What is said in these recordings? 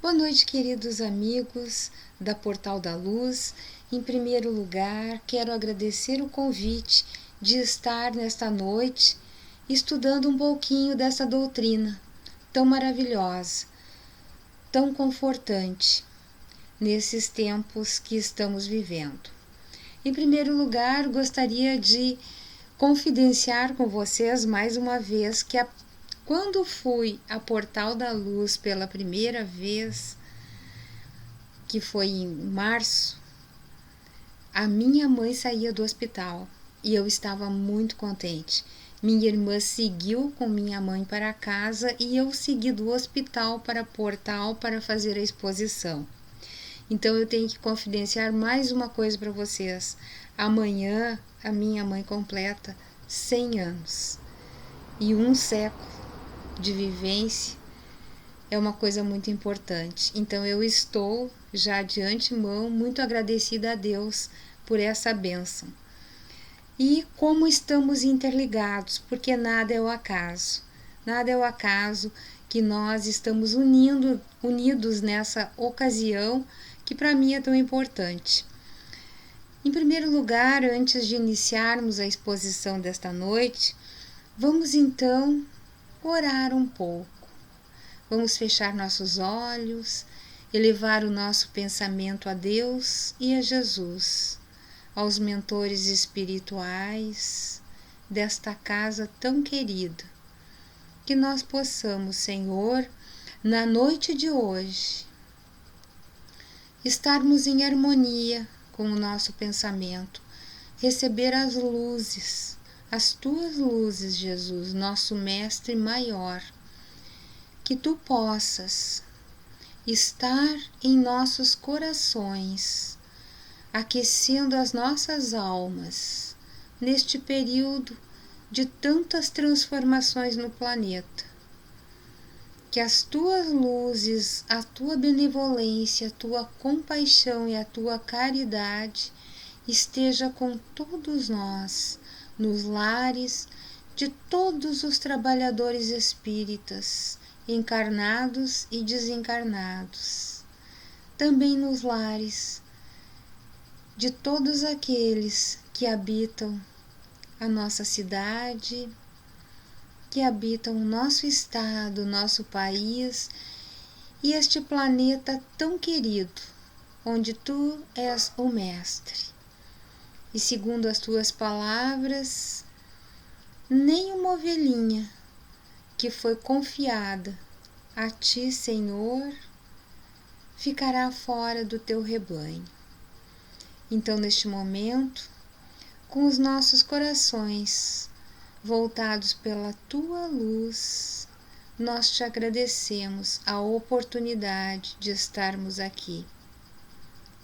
Boa noite, queridos amigos da Portal da Luz. Em primeiro lugar, quero agradecer o convite de estar nesta noite estudando um pouquinho dessa doutrina tão maravilhosa, tão confortante nesses tempos que estamos vivendo. Em primeiro lugar, gostaria de confidenciar com vocês mais uma vez que quando fui à Portal da Luz pela primeira vez, que foi em março, a minha mãe saía do hospital e eu estava muito contente. Minha irmã seguiu com minha mãe para casa e eu segui do hospital para Portal para fazer a exposição. Então eu tenho que confidenciar mais uma coisa para vocês. Amanhã a minha mãe completa 100 anos e um século de vivência é uma coisa muito importante. Então eu estou já de antemão muito agradecida a Deus por essa bênção. E como estamos interligados, porque nada é o acaso. Nada é o acaso que nós estamos unidos nessa ocasião que para mim é tão importante. Em primeiro lugar, antes de iniciarmos a exposição desta noite, vamos então orar um pouco. Vamos fechar nossos olhos, elevar o nosso pensamento a Deus e a Jesus, aos mentores espirituais desta casa tão querida. Que nós possamos, Senhor, na noite de hoje, estarmos em harmonia com o nosso pensamento, receber as luzes, as tuas luzes, Jesus, nosso Mestre maior, que tu possas estar em nossos corações, aquecendo as nossas almas neste período de tantas transformações no planeta. Que as tuas luzes, a tua benevolência, a tua compaixão e a tua caridade esteja com todos nós, nos lares de todos os trabalhadores espíritas, encarnados e desencarnados. Também nos lares de todos aqueles que habitam a nossa cidade, que habitam o nosso estado, o nosso país e este planeta tão querido, onde tu és o Mestre. E segundo as tuas palavras, nem uma ovelhinha que foi confiada a ti, Senhor, ficará fora do teu rebanho. Então, neste momento, com os nossos corações voltados pela tua luz, nós te agradecemos a oportunidade de estarmos aqui.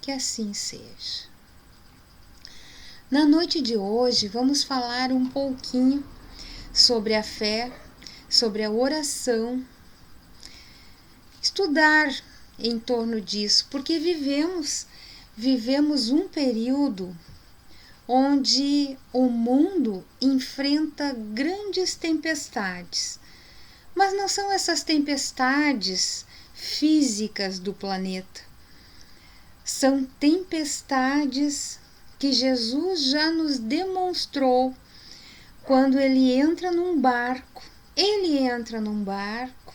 Que assim seja. Na noite de hoje, vamos falar um pouquinho sobre a fé, sobre a oração, estudar em torno disso, porque vivemos um período onde o mundo enfrenta grandes tempestades. Mas não são essas tempestades físicas do planeta. São tempestades que Jesus já nos demonstrou quando ele entra num barco. Ele entra num barco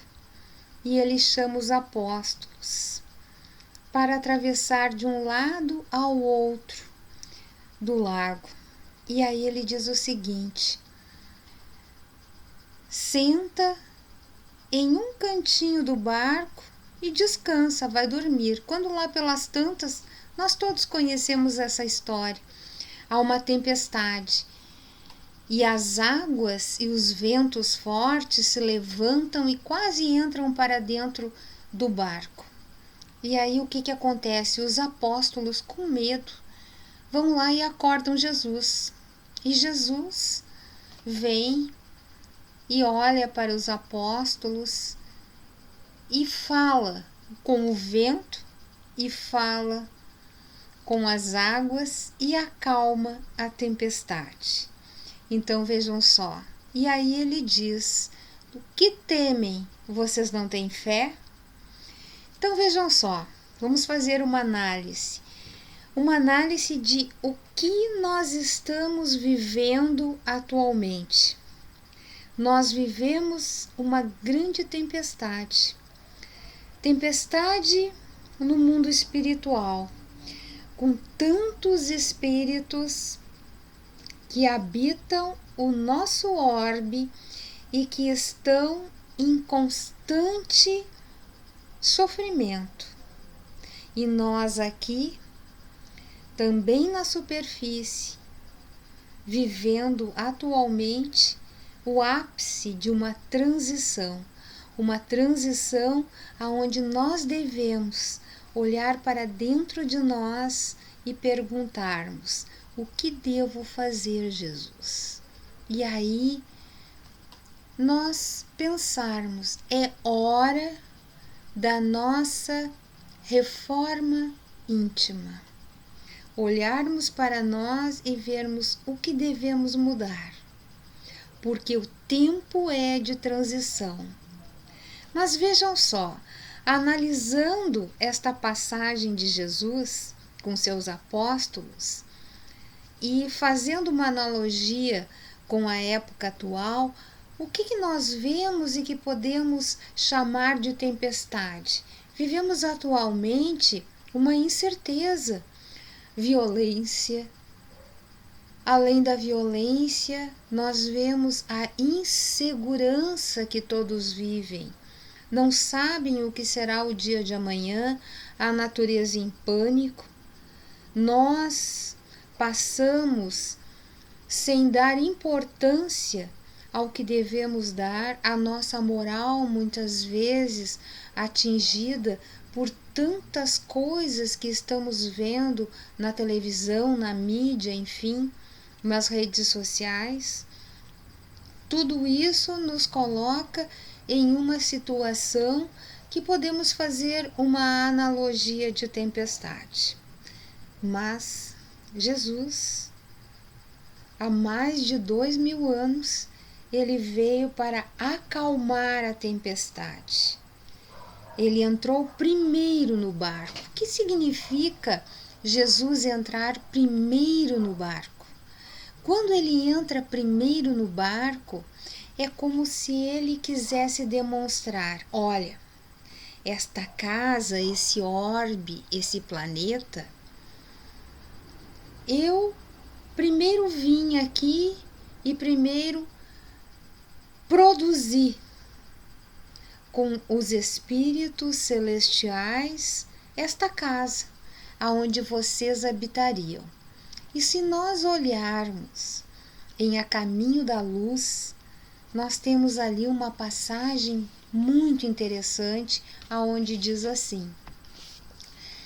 e ele chama os apóstolos para atravessar de um lado ao outro do lago. E aí ele diz o seguinte: senta em um cantinho do barco e descansa, vai dormir. Quando lá pelas tantas, nós todos conhecemos essa história, há uma tempestade e as águas e os ventos fortes se levantam e quase entram para dentro do barco. E aí o que acontece? Os apóstolos, com medo, vão lá e acordam Jesus. E Jesus vem e olha para os apóstolos e fala com o vento e fala com as águas e acalma a tempestade. Então vejam só. E aí ele diz: o que temem? Vocês não têm fé? Então vejam só, vamos fazer uma análise de o que nós estamos vivendo atualmente. Nós vivemos uma grande tempestade no mundo espiritual, com tantos espíritos que habitam o nosso orbe e que estão em constante sofrimento. E nós aqui, também na superfície, vivendo atualmente o ápice de uma transição aonde nós devemos olhar para dentro de nós e perguntarmos: o que devo fazer, Jesus? E aí nós pensarmos, é hora da nossa reforma íntima. Olharmos para nós e vermos o que devemos mudar, porque o tempo é de transição. Mas vejam só, analisando esta passagem de Jesus com seus apóstolos e fazendo uma analogia com a época atual, o que nós vemos e que podemos chamar de tempestade? Vivemos atualmente uma incerteza, violência. Além da violência, nós vemos a insegurança que todos vivem. Não sabem o que será o dia de amanhã, a natureza em pânico. Nós passamos sem dar importância ao que devemos dar, a nossa moral muitas vezes atingida por tantas coisas que estamos vendo na televisão, na mídia, enfim, nas redes sociais. Tudo isso nos coloca em uma situação que podemos fazer uma analogia de tempestade. Mas Jesus, há mais de 2000 anos, ele veio para acalmar a tempestade. Ele entrou primeiro no barco. O que significa Jesus entrar primeiro no barco? Quando ele entra primeiro no barco, é como se ele quisesse demonstrar: olha, esta casa, esse orbe, esse planeta, eu primeiro vim aqui e primeiro produzi com os espíritos celestiais esta casa aonde vocês habitariam. E se nós olharmos em A Caminho da Luz, nós temos ali uma passagem muito interessante aonde diz assim: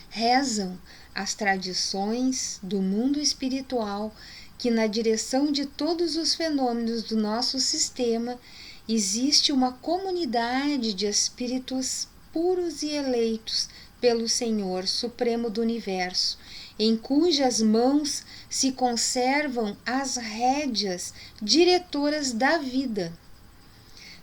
rezam as tradições do mundo espiritual que na direção de todos os fenômenos do nosso sistema existe uma comunidade de espíritos puros e eleitos pelo Senhor Supremo do Universo, em cujas mãos se conservam as rédeas diretoras da vida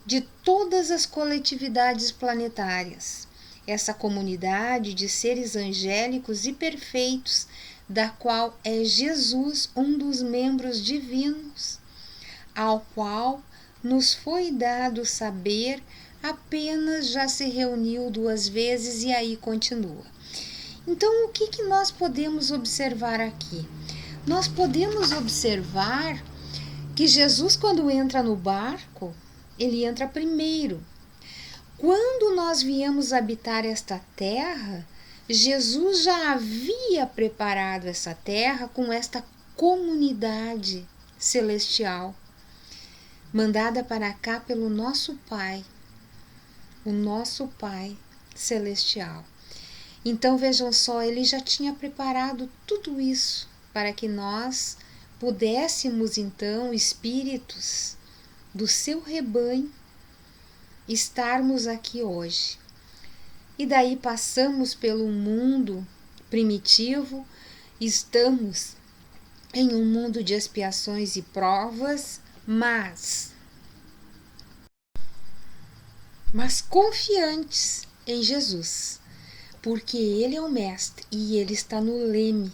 de todas as coletividades planetárias. Essa comunidade de seres angélicos e perfeitos, da qual é Jesus um dos membros divinos, ao qual nos foi dado saber, apenas já se reuniu 2 vezes e aí continua. Então, o que nós podemos observar aqui? Nós podemos observar que Jesus, quando entra no barco, ele entra primeiro. Quando nós viemos habitar esta terra, Jesus já havia preparado essa terra com esta comunidade celestial, mandada para cá pelo nosso Pai, o nosso Pai celestial. Então vejam só, ele já tinha preparado tudo isso para que nós pudéssemos então, espíritos do seu rebanho, estarmos aqui hoje. E daí passamos pelo mundo primitivo, estamos em um mundo de expiações e provas, mas confiantes em Jesus, porque Ele é o mestre e Ele está no leme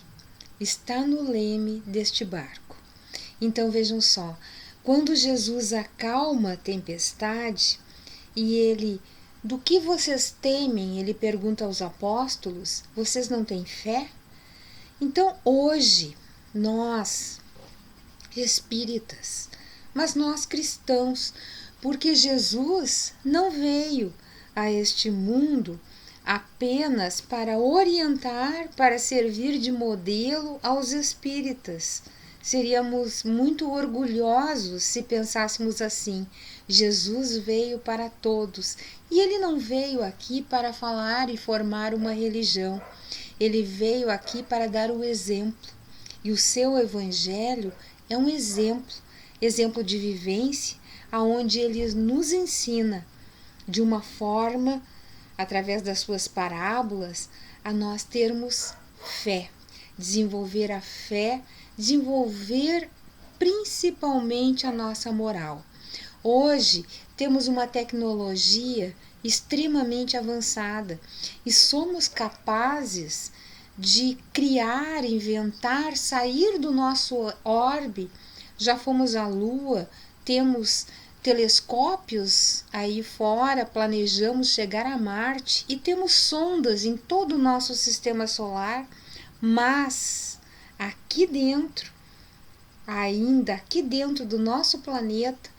deste barco. Então vejam só, quando Jesus acalma a tempestade e Ele, do que vocês temem? Ele pergunta aos apóstolos, vocês não têm fé? Então hoje, nós espíritas, mas nós cristãos, porque Jesus não veio a este mundo apenas para orientar, para servir de modelo aos espíritas. Seríamos muito orgulhosos se pensássemos assim. Jesus veio para todos e ele não veio aqui para falar e formar uma religião. Ele veio aqui para dar o exemplo. E o seu evangelho é um exemplo de vivência, aonde ele nos ensina de uma forma, através das suas parábolas, a nós termos fé, desenvolver a fé, desenvolver principalmente a nossa moral. Hoje temos uma tecnologia extremamente avançada e somos capazes de criar, inventar, sair do nosso orbe. Já fomos à Lua, temos telescópios aí fora, planejamos chegar a Marte e temos sondas em todo o nosso sistema solar, mas aqui dentro, ainda aqui dentro do nosso planeta,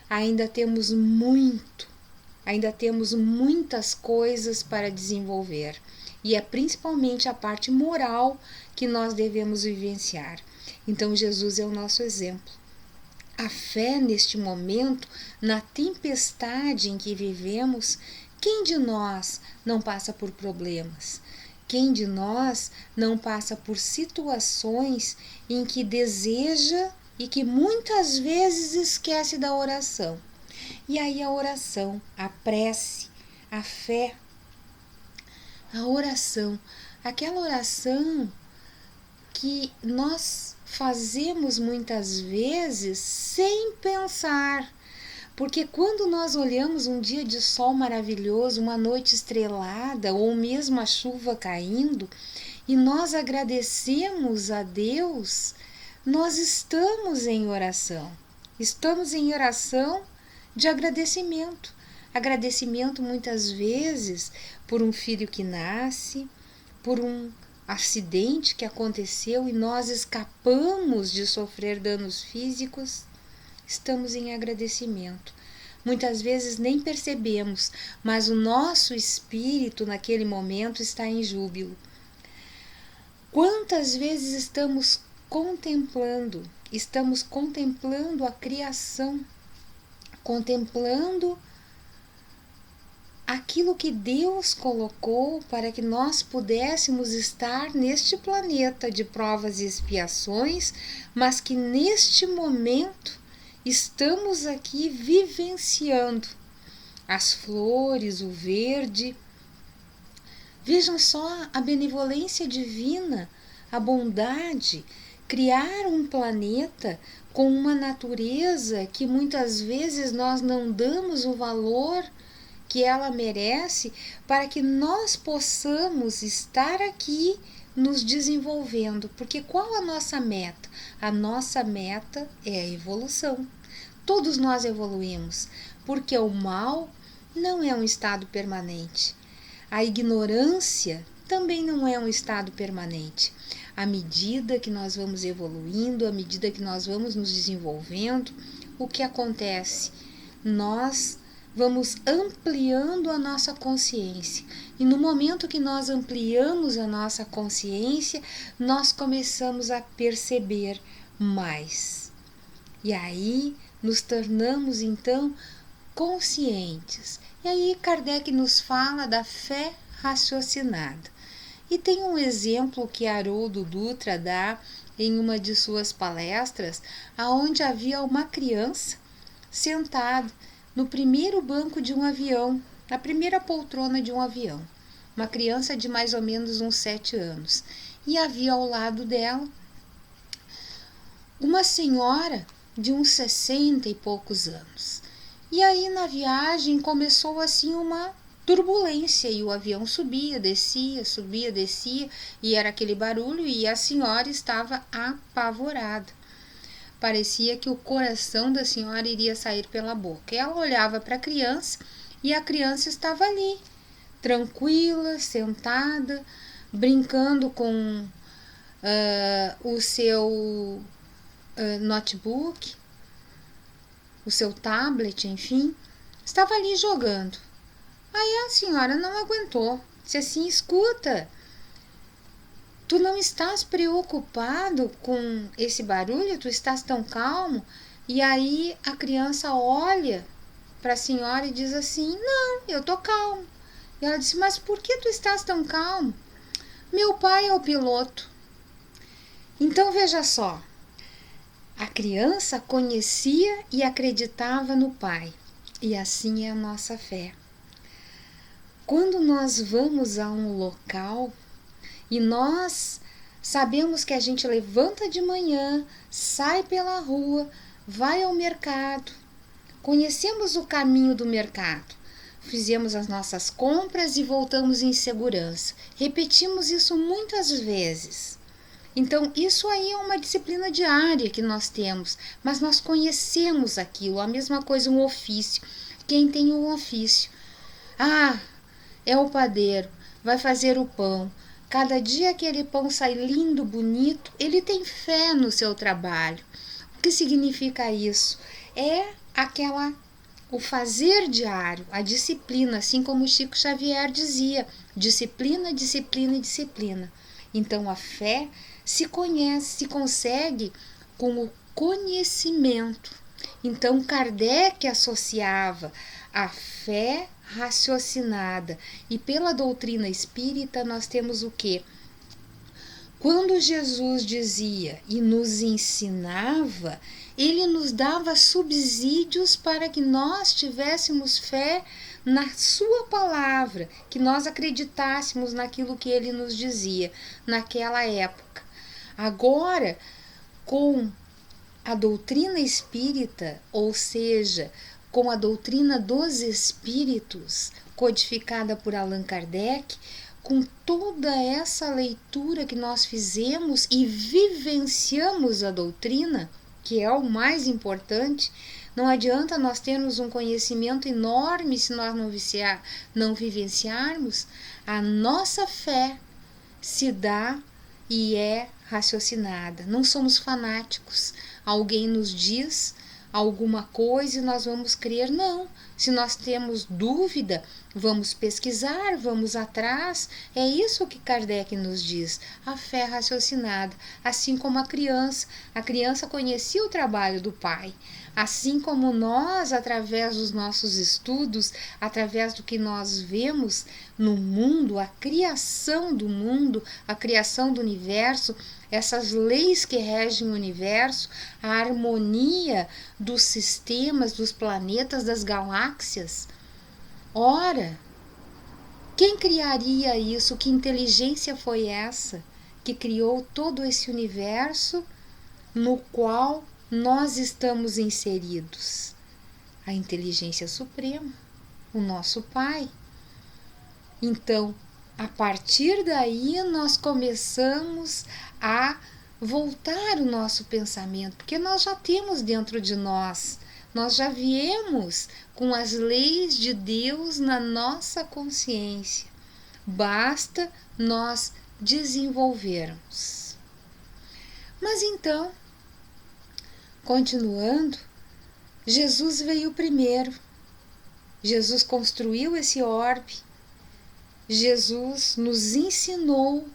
ainda temos muitas coisas para desenvolver. E é principalmente a parte moral que nós devemos vivenciar. Então Jesus é o nosso exemplo. A fé neste momento, na tempestade em que vivemos, quem de nós não passa por problemas? Quem de nós não passa por situações em que deseja e que muitas vezes esquece da oração? E aí a oração, a prece, a fé, a oração, aquela oração que nós fazemos muitas vezes sem pensar, porque quando nós olhamos um dia de sol maravilhoso, uma noite estrelada ou mesmo a chuva caindo e nós agradecemos a Deus, nós estamos em oração de agradecimento. Agradecimento muitas vezes por um filho que nasce, por um acidente que aconteceu e nós escapamos de sofrer danos físicos. Estamos em agradecimento. Muitas vezes nem percebemos, mas o nosso espírito naquele momento está em júbilo. Quantas vezes estamos contemplando a criação, contemplando aquilo que Deus colocou para que nós pudéssemos estar neste planeta de provas e expiações, mas que neste momento estamos aqui vivenciando as flores, o verde. Vejam só a benevolência divina, a bondade, criar um planeta com uma natureza que muitas vezes nós não damos o valor que ela merece, para que nós possamos estar aqui nos desenvolvendo. Porque qual a nossa meta? A nossa meta é a evolução. Todos nós evoluímos, porque o mal não é um estado permanente. A ignorância também não é um estado permanente. À medida que nós vamos evoluindo, à medida que nós vamos nos desenvolvendo, o que acontece? Nós vamos ampliando a nossa consciência. E no momento que nós ampliamos a nossa consciência, nós começamos a perceber mais. E aí nos tornamos então conscientes. E aí Kardec nos fala da fé raciocinada. E tem um exemplo que Haroldo Dutra dá em uma de suas palestras, aonde havia uma criança sentada no primeiro banco de um avião, na primeira poltrona de um avião. Uma criança de mais ou menos uns 7 anos. E havia ao lado dela uma senhora de uns 60 e poucos anos. E aí na viagem começou assim uma turbulência e o avião subia, descia e era aquele barulho e a senhora estava apavorada. Parecia que o coração da senhora iria sair pela boca. Ela olhava para a criança e a criança estava ali, tranquila, sentada, brincando com o seu notebook, o seu tablet, enfim, estava ali jogando. Aí a senhora não aguentou, disse assim: escuta, tu não estás preocupado com esse barulho? Tu estás tão calmo? E aí a criança olha para a senhora e diz assim: não, eu tô calmo. E ela disse: mas por que tu estás tão calmo? Meu pai é o piloto. Então veja só, a criança conhecia e acreditava no pai. E assim é a nossa fé. Quando nós vamos a um local e nós sabemos que a gente levanta de manhã, sai pela rua, vai ao mercado, conhecemos o caminho do mercado, fizemos as nossas compras e voltamos em segurança. Repetimos isso muitas vezes. Então, isso aí é uma disciplina diária que nós temos, mas nós conhecemos aquilo. A mesma coisa um ofício. Quem tem um ofício? É o padeiro, vai fazer o pão. Cada dia aquele pão sai lindo, bonito, ele tem fé no seu trabalho. O que significa isso? É o fazer diário, a disciplina, assim como Chico Xavier dizia: disciplina, disciplina e disciplina. Então a fé se conhece, se consegue com o conhecimento. Então Kardec associava a fé raciocinada, e pela doutrina espírita nós temos o quê? Quando Jesus dizia e nos ensinava, ele nos dava subsídios para que nós tivéssemos fé na sua palavra, que nós acreditássemos naquilo que ele nos dizia naquela época. Agora, com a doutrina espírita, ou seja, com a doutrina dos espíritos, codificada por Allan Kardec, com toda essa leitura que nós fizemos e vivenciamos a doutrina, que é o mais importante, não adianta nós termos um conhecimento enorme se nós não vivenciarmos. A nossa fé se dá e é raciocinada. Não somos fanáticos. Alguém nos diz alguma coisa e nós vamos crer, não. Se nós temos dúvida, vamos pesquisar, vamos atrás. É isso que Kardec nos diz, a fé raciocinada. Assim como a criança conhecia o trabalho do pai. Assim como nós, através dos nossos estudos, através do que nós vemos no mundo, a criação do mundo, a criação do universo, essas leis que regem o universo, a harmonia dos sistemas, dos planetas, das galáxias. Ora, quem criaria isso? Que inteligência foi essa que criou todo esse universo no qual nós estamos inseridos? A inteligência suprema, o nosso Pai. Então, a partir daí nós começamos a voltar o nosso pensamento, porque nós já temos dentro de nós já viemos com as leis de Deus na nossa consciência. Basta nós desenvolvermos. Mas então, continuando, Jesus veio primeiro. Jesus construiu esse orbe. Jesus nos ensinou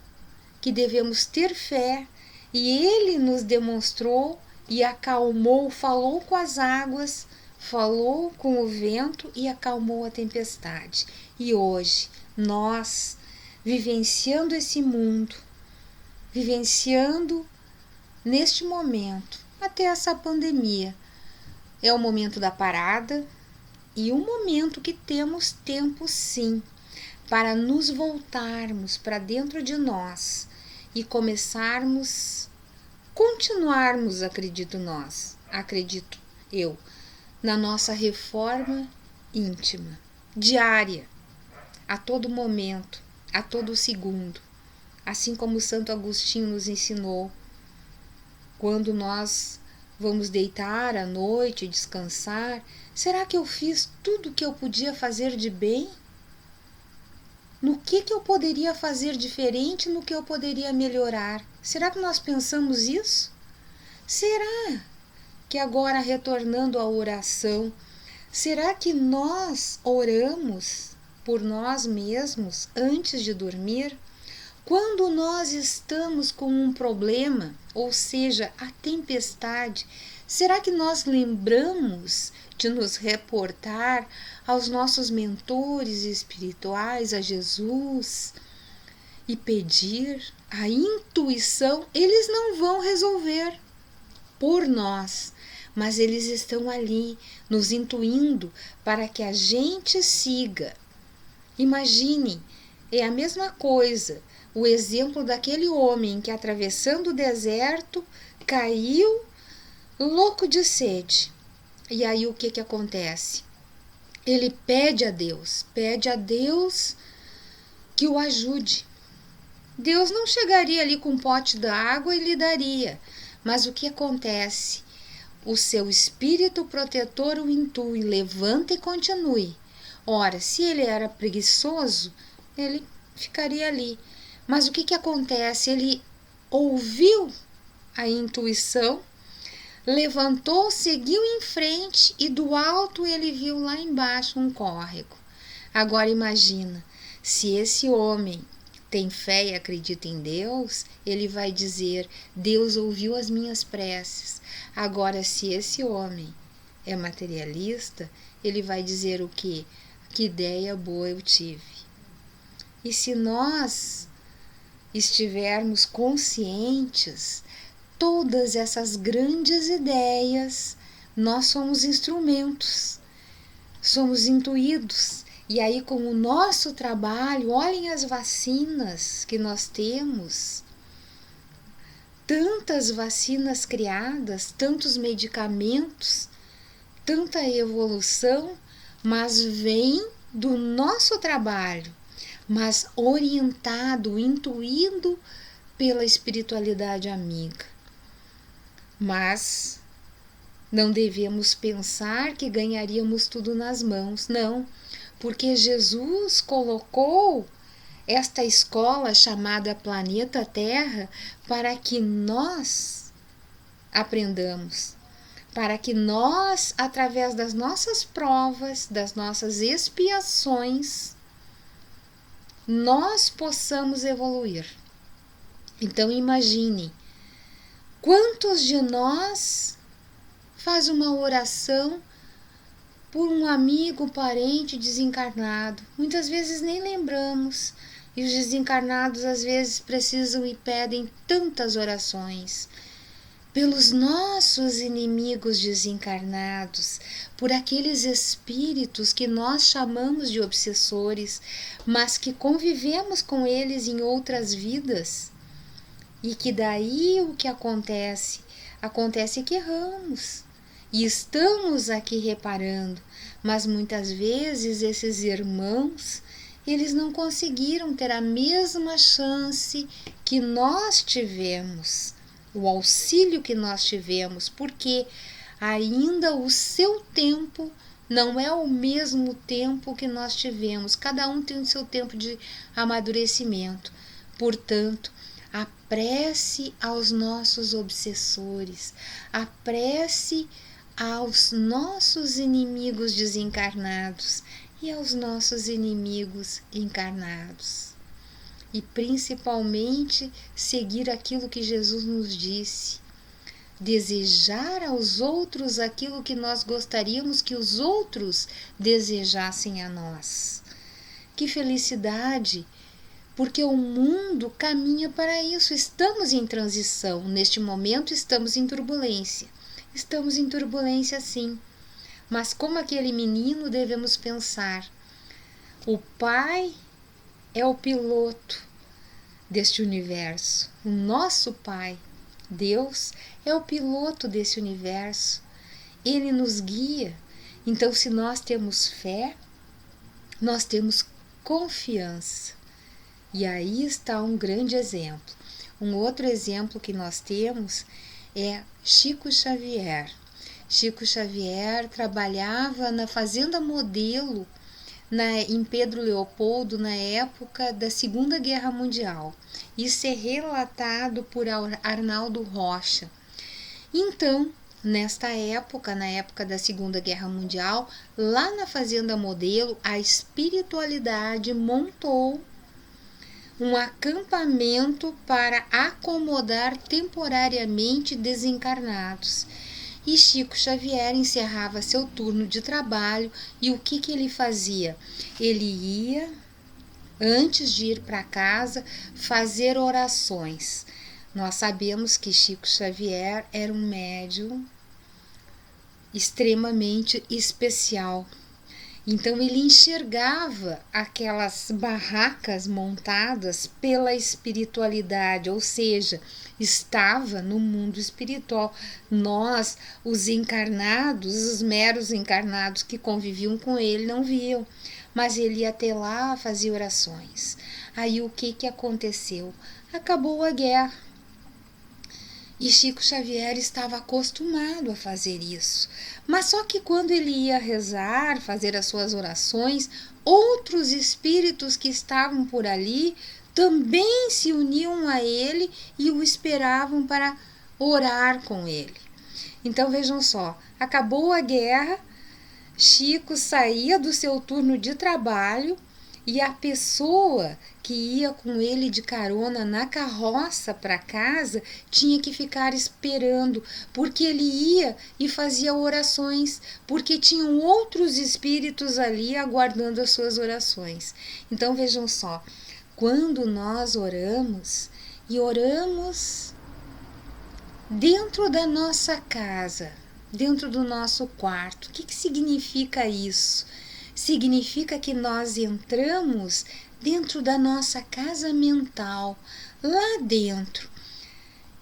que devemos ter fé e ele nos demonstrou e acalmou, falou com as águas, falou com o vento e acalmou a tempestade. E hoje, nós, vivenciando esse mundo, vivenciando neste momento, até essa pandemia, é o momento da parada e um momento que temos tempo sim, para nos voltarmos para dentro de nós e continuarmos, acredito eu, na nossa reforma íntima, diária. a todo momento, a todo segundo. Assim como Santo Agostinho nos ensinou, quando nós vamos deitar à noite, descansar, será que eu fiz tudo o que eu podia fazer de bem? No que eu poderia fazer diferente, no que eu poderia melhorar? Será que nós pensamos isso? Será que agora, retornando à oração, será que nós oramos por nós mesmos antes de dormir? Quando nós estamos com um problema, ou seja, a tempestade, será que nós lembramos de nos reportar aos nossos mentores espirituais, a Jesus, e pedir a intuição? Eles não vão resolver por nós, mas eles estão ali nos intuindo para que a gente siga. Imagine, é a mesma coisa, o exemplo daquele homem que, atravessando o deserto, caiu louco de sede. E aí o que acontece? Ele pede a Deus que o ajude. Deus não chegaria ali com um pote d'água e lhe daria. Mas o que acontece? O seu espírito protetor o intui, levanta e continue. Ora, se ele era preguiçoso, ele ficaria ali. Mas o que acontece? Ele ouviu a intuição, levantou, seguiu em frente e do alto ele viu lá embaixo um córrego. Agora imagina, se esse homem tem fé e acredita em Deus, ele vai dizer: Deus ouviu as minhas preces. Agora, se esse homem é materialista, ele vai dizer o quê? Que ideia boa eu tive. E se nós estivermos conscientes, todas essas grandes ideias, nós somos instrumentos, somos intuídos. E aí, com o nosso trabalho, olhem as vacinas que nós temos, tantas vacinas criadas, tantos medicamentos, tanta evolução, mas vem do nosso trabalho, mas orientado, intuído pela espiritualidade amiga. Mas não devemos pensar que ganharíamos tudo nas mãos, não, porque Jesus colocou esta escola chamada Planeta Terra para que nós aprendamos, para que nós, através das nossas provas, das nossas expiações, nós possamos evoluir. Então imagine, quantos de nós faz uma oração por um amigo, parente desencarnado? Muitas vezes nem lembramos, e os desencarnados às vezes precisam e pedem tantas orações. Pelos nossos inimigos desencarnados, por aqueles espíritos que nós chamamos de obsessores, mas que convivemos com eles em outras vidas, e que daí o que acontece? Acontece que erramos, e estamos aqui reparando, mas muitas vezes esses irmãos, eles não conseguiram ter a mesma chance que nós tivemos, o auxílio que nós tivemos, porque ainda o seu tempo não é o mesmo tempo que nós tivemos. Cada um tem o seu tempo de amadurecimento. Portanto, a prece aos nossos obsessores, a prece aos nossos inimigos desencarnados e aos nossos inimigos encarnados. E principalmente seguir aquilo que Jesus nos disse, desejar aos outros aquilo que nós gostaríamos que os outros desejassem a nós. Que felicidade! Porque o mundo caminha para isso. Estamos em transição, neste momento estamos em turbulência. Estamos em turbulência, sim. Mas como aquele menino, devemos pensar: o Pai é o piloto deste universo. O nosso Pai, Deus, é o piloto desse universo. Ele nos guia. Então, se nós temos fé, nós temos confiança. E aí está um grande exemplo. Um outro exemplo que nós temos é Chico Xavier. Chico Xavier trabalhava na Fazenda Modelo em Pedro Leopoldo na época da Segunda Guerra Mundial. Isso é relatado por Arnaldo Rocha. Então, nesta época, na época da Segunda Guerra Mundial, lá na Fazenda Modelo, a espiritualidade montou um acampamento para acomodar temporariamente desencarnados. E Chico Xavier encerrava seu turno de trabalho e o que ele fazia? Ele ia, antes de ir para casa, fazer orações. Nós sabemos que Chico Xavier era um médium extremamente especial. Então ele enxergava aquelas barracas montadas pela espiritualidade, ou seja, estava no mundo espiritual. Nós, os encarnados, os meros encarnados que conviviam com ele, não viam, mas ele ia até lá fazer orações. Aí o que aconteceu? Acabou a guerra. E Chico Xavier estava acostumado a fazer isso. Mas só que quando ele ia rezar, fazer as suas orações, outros espíritos que estavam por ali também se uniam a ele e o esperavam para orar com ele. Então vejam só, acabou a guerra, Chico saía do seu turno de trabalho e a pessoa que ia com ele de carona na carroça para casa tinha que ficar esperando, porque ele ia e fazia orações, porque tinham outros espíritos ali aguardando as suas orações. Então vejam só, quando nós oramos e oramos dentro da nossa casa, dentro do nosso quarto, o que significa isso? Significa que nós entramos dentro da nossa casa mental, lá dentro.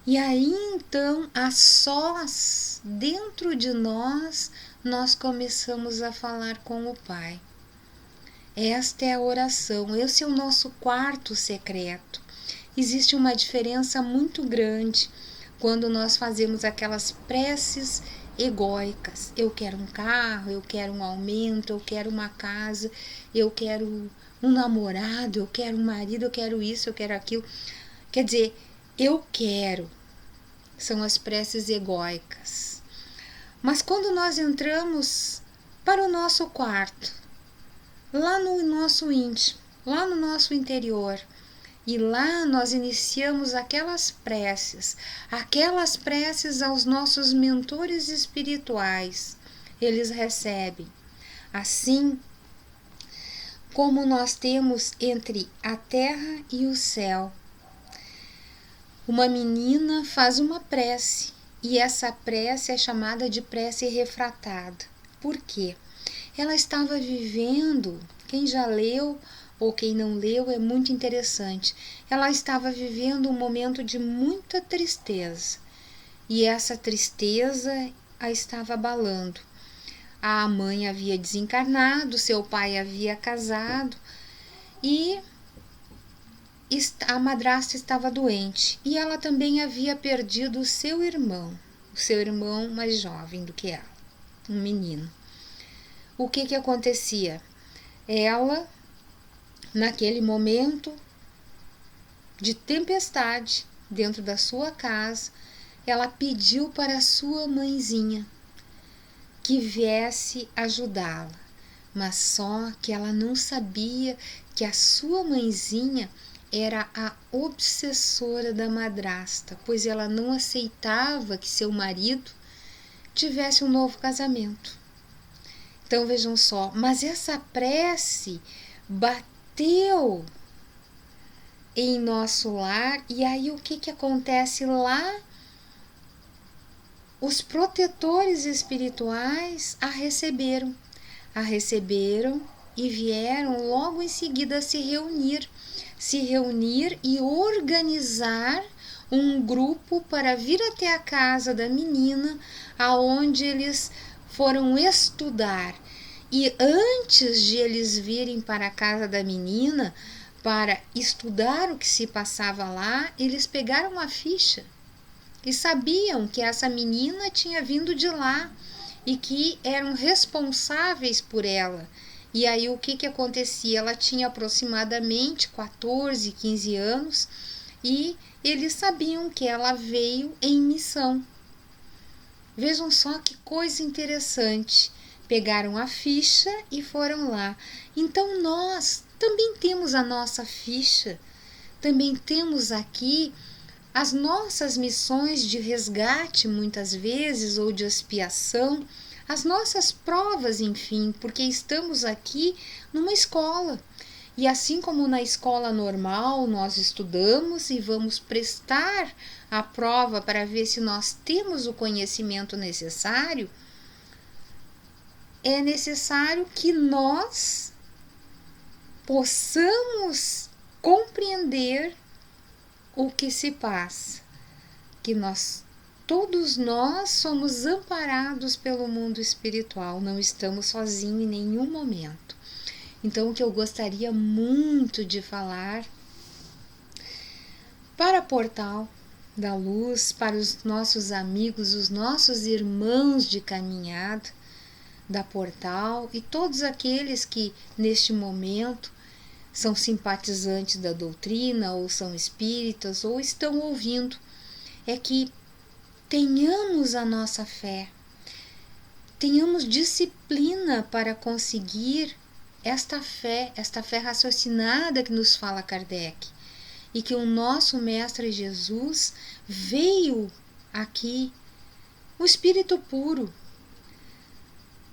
E aí então, a sós, dentro de nós, nós começamos a falar com o Pai. Esta é a oração, esse é o nosso quarto secreto. Existe uma diferença muito grande quando nós fazemos aquelas preces egóicas. Eu quero um carro, eu quero um aumento, eu quero uma casa, eu quero um namorado, eu quero um marido, eu quero isso, eu quero aquilo. Quer dizer, eu quero. São as preces egóicas. Mas quando nós entramos para o nosso quarto, lá no nosso íntimo, lá no nosso interior, e lá nós iniciamos aquelas preces aos nossos mentores espirituais. Eles recebem. Assim como nós temos entre a terra e o céu. Uma menina faz uma prece e essa prece é chamada de prece refratada. Por quê? Ela estava vivendo, quem já leu ou quem não leu, é muito interessante. Ela estava vivendo um momento de muita tristeza. E essa tristeza a estava abalando. A mãe havia desencarnado, seu pai havia casado e a madrasta estava doente. E ela também havia perdido o seu irmão mais jovem do que ela, um menino. O que acontecia? Ela, naquele momento de tempestade dentro da sua casa, ela pediu para a sua mãezinha que viesse ajudá-la, mas só que ela não sabia que a sua mãezinha era a obsessora da madrasta, pois ela não aceitava que seu marido tivesse um novo casamento. Então vejam só, mas essa prece bateu em nosso lar e aí o que acontece lá? Os protetores espirituais a receberam e vieram logo em seguida se reunir e organizar um grupo para vir até a casa da menina, aonde eles foram estudar. E antes de eles virem para a casa da menina para estudar o que se passava lá, eles pegaram a ficha e sabiam que essa menina tinha vindo de lá e que eram responsáveis por ela. E aí o que acontecia? Ela tinha aproximadamente 14, 15 anos e eles sabiam que ela veio em missão. Vejam só que coisa interessante. Pegaram a ficha e foram lá. Então nós também temos a nossa ficha, também temos aqui as nossas missões de resgate, muitas vezes, ou de expiação, as nossas provas, enfim, porque estamos aqui numa escola. E assim como na escola normal nós estudamos e vamos prestar a prova para ver se nós temos o conhecimento necessário, é necessário que nós possamos compreender o que se passa, que todos nós somos amparados pelo mundo espiritual, não estamos sozinhos em nenhum momento. Então, o que eu gostaria muito de falar para Portal da Luz, para os nossos amigos, os nossos irmãos de caminhada da Portal e todos aqueles que neste momento são simpatizantes da doutrina ou são espíritas ou estão ouvindo, é que tenhamos a nossa fé, tenhamos disciplina para conseguir esta fé raciocinada que nos fala Kardec, e que o nosso Mestre Jesus veio aqui, um espírito puro,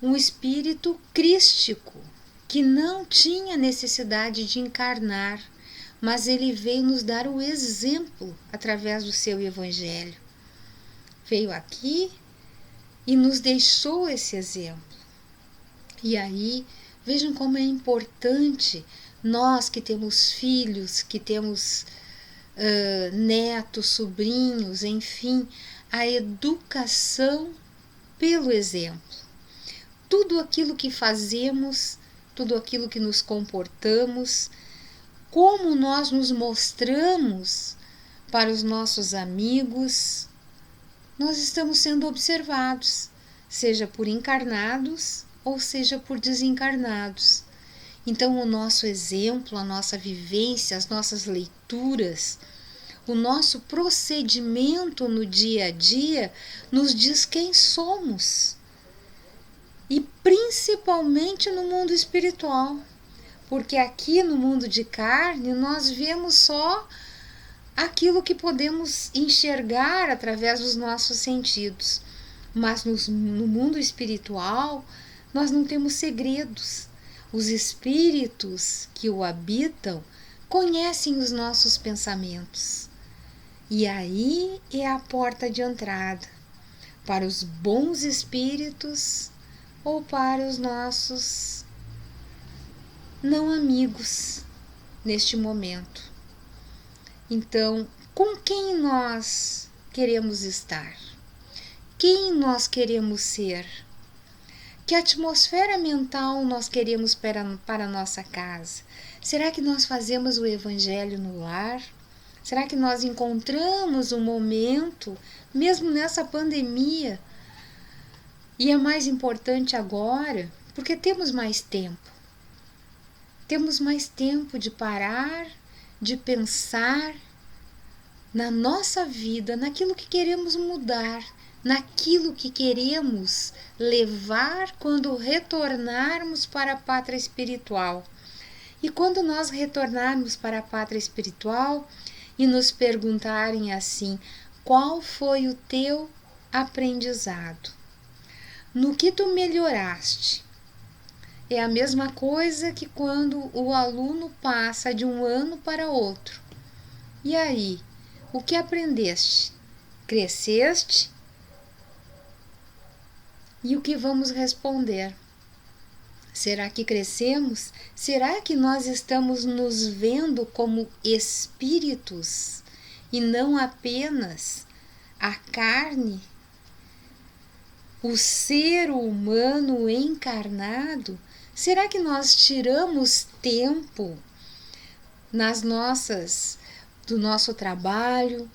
um espírito crístico, que não tinha necessidade de encarnar, mas ele veio nos dar o exemplo através do seu evangelho. Veio aqui e nos deixou esse exemplo. E aí, vejam como é importante nós que temos filhos, que temos netos, sobrinhos, enfim, a educação pelo exemplo. Tudo aquilo que fazemos, tudo aquilo que nos comportamos, como nós nos mostramos para os nossos amigos, nós estamos sendo observados, seja por encarnados ou seja por desencarnados. Então, o nosso exemplo, a nossa vivência, as nossas leituras, o nosso procedimento no dia a dia nos diz quem somos. E principalmente no mundo espiritual, porque aqui no mundo de carne nós vemos só aquilo que podemos enxergar através dos nossos sentidos, mas no mundo espiritual nós não temos segredos. Os espíritos que o habitam conhecem os nossos pensamentos, e aí é a porta de entrada para os bons espíritos ou para os nossos não amigos neste momento. Então, com quem nós queremos estar? Quem nós queremos ser? Que atmosfera mental nós queremos para a nossa casa? Será que nós fazemos o evangelho no lar? Será que nós encontramos um momento, mesmo nessa pandemia? E é mais importante agora, porque temos mais tempo. Temos mais tempo de parar, de pensar na nossa vida, naquilo que queremos mudar, naquilo que queremos levar quando retornarmos para a pátria espiritual. E quando nós retornarmos para a pátria espiritual e nos perguntarem assim: qual foi o teu aprendizado? No que tu melhoraste? É a mesma coisa que quando o aluno passa de um ano para outro. E aí, o que aprendeste? Cresceste? E o que vamos responder? Será que crescemos? Será que nós estamos nos vendo como espíritos e não apenas a carne? O ser humano encarnado, Será que nós tiramos tempo do nosso trabalho,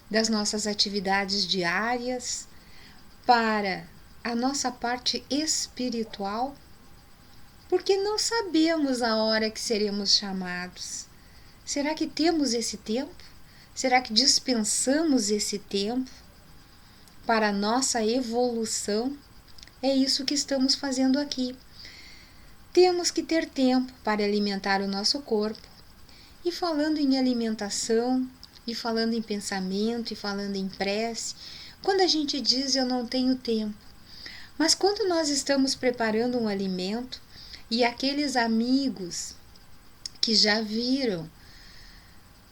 das nossas atividades diárias, para a nossa parte espiritual? Porque não sabemos a hora que seremos chamados. Será que temos esse tempo? Será que dispensamos esse tempo para a nossa evolução? É isso que estamos fazendo aqui. Temos que ter tempo para alimentar o nosso corpo. E falando em alimentação, e falando em pensamento, e falando em prece, quando a gente diz eu não tenho tempo, mas quando nós estamos preparando um alimento e aqueles amigos que já viram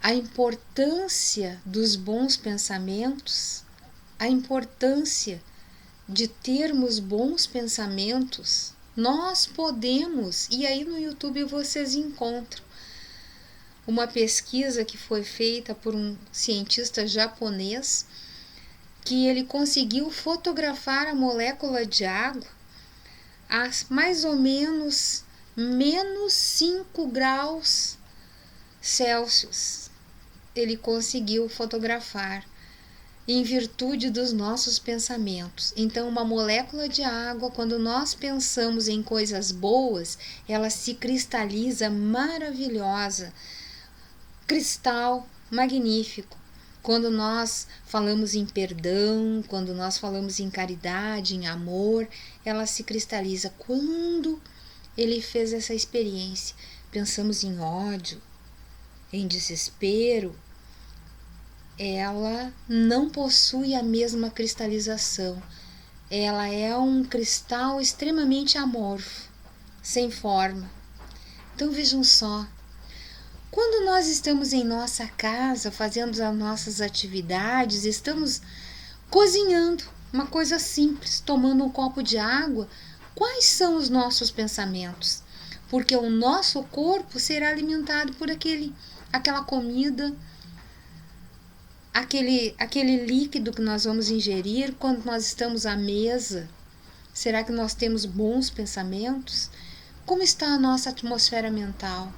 a importância dos bons pensamentos, a importância de termos bons pensamentos, nós podemos, e aí no YouTube vocês encontram uma pesquisa que foi feita por um cientista japonês, que ele conseguiu fotografar a molécula de água a mais ou menos menos 5 graus Celsius. Ele conseguiu fotografar em virtude dos nossos pensamentos. Então, uma molécula de água, quando nós pensamos em coisas boas, ela se cristaliza maravilhosa, cristal magnífico. Quando nós falamos em perdão, quando nós falamos em caridade, em amor, ela se cristaliza. Quando ele fez essa experiência, pensamos em ódio, em desespero, ela não possui a mesma cristalização. Ela é um cristal extremamente amorfo, sem forma. Então vejam só, quando nós estamos em nossa casa, fazendo as nossas atividades, estamos cozinhando uma coisa simples, tomando um copo de água, quais são os nossos pensamentos? Porque o nosso corpo será alimentado por aquela comida, aquele líquido que nós vamos ingerir quando nós estamos à mesa. Será que nós temos bons pensamentos? Como está a nossa atmosfera mental?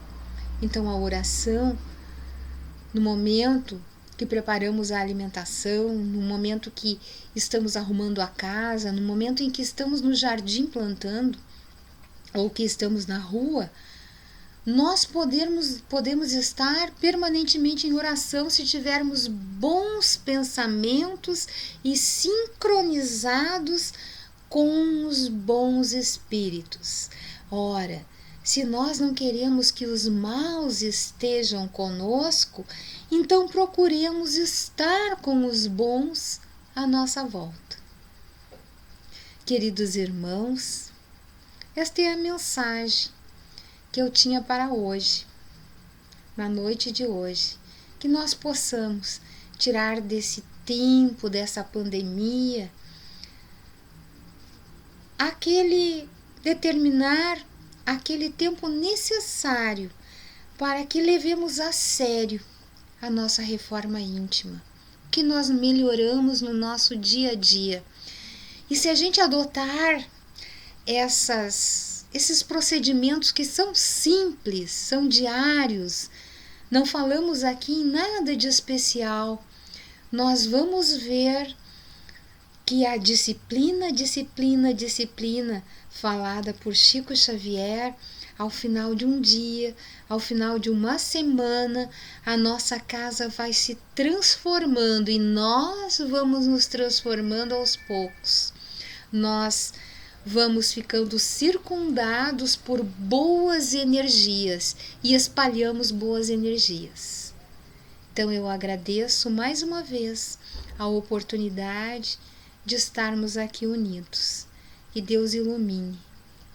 Então a oração, no momento que preparamos a alimentação, no momento que estamos arrumando a casa, no momento em que estamos no jardim plantando, ou que estamos na rua, nós podemos estar permanentemente em oração se tivermos bons pensamentos e sincronizados com os bons espíritos. Ora, se nós não queremos que os maus estejam conosco, então procuremos estar com os bons à nossa volta. Queridos irmãos, esta é a mensagem que eu tinha para hoje, na noite de hoje, que nós possamos tirar desse tempo, dessa pandemia, determinar aquele tempo necessário para que levemos a sério a nossa reforma íntima, que nós melhoramos no nosso dia a dia. E se a gente adotar esses procedimentos que são simples, são diários, não falamos aqui em nada de especial, nós vamos ver que a disciplina falada por Chico Xavier, ao final de um dia, ao final de uma semana, a nossa casa vai se transformando e nós vamos nos transformando aos poucos. Nós vamos ficando circundados por boas energias e espalhamos boas energias. Então eu agradeço mais uma vez a oportunidade de estarmos aqui unidos. Que Deus ilumine.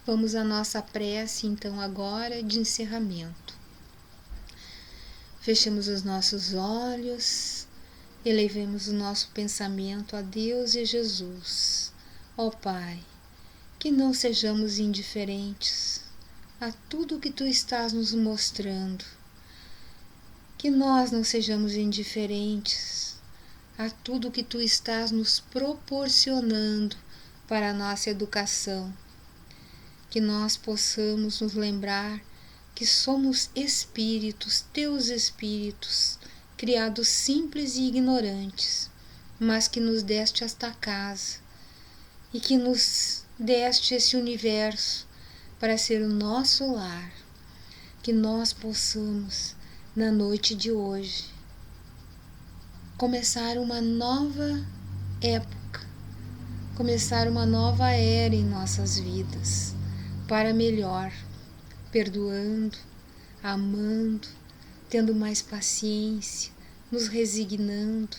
Vamos à nossa prece, então, agora de encerramento. Fechemos os nossos olhos, elevemos o nosso pensamento a Deus e Jesus. Ó Pai, que não sejamos indiferentes a tudo que Tu estás nos mostrando. Que nós não sejamos indiferentes a tudo que Tu estás nos proporcionando para a nossa educação. que nós possamos nos lembrar que somos espíritos, teus espíritos, criados simples e ignorantes, mas que nos deste esta casa e que nos deste esse universo para ser o nosso lar, que nós possamos, na noite de hoje, começar uma nova época, começar uma nova era em nossas vidas, para melhor, perdoando, amando, tendo mais paciência, nos resignando,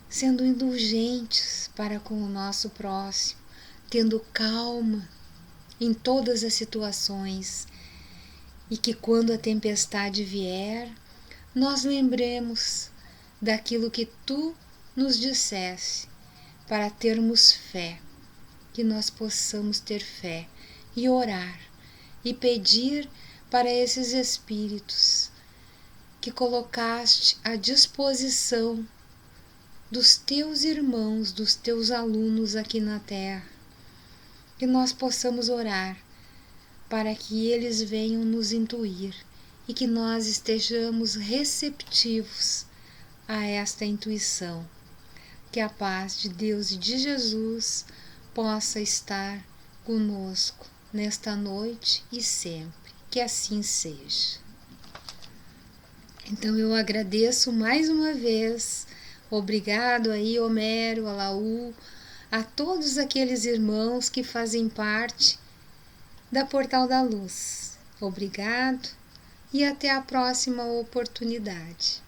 sendo indulgentes para com o nosso próximo, tendo calma em todas as situações, e que quando a tempestade vier, nós lembremos daquilo que tu nos disseste, para termos fé, que nós possamos ter fé e orar e pedir para esses espíritos que colocaste à disposição dos teus irmãos, dos teus alunos aqui na Terra, que nós possamos orar para que eles venham nos intuir e que nós estejamos receptivos a esta intuição. Que a paz de Deus e de Jesus possa estar conosco nesta noite e sempre. Que assim seja. Então eu agradeço mais uma vez. Obrigado aí, Homero, Alaú, a todos aqueles irmãos que fazem parte da Portal da Luz. Obrigado e até a próxima oportunidade.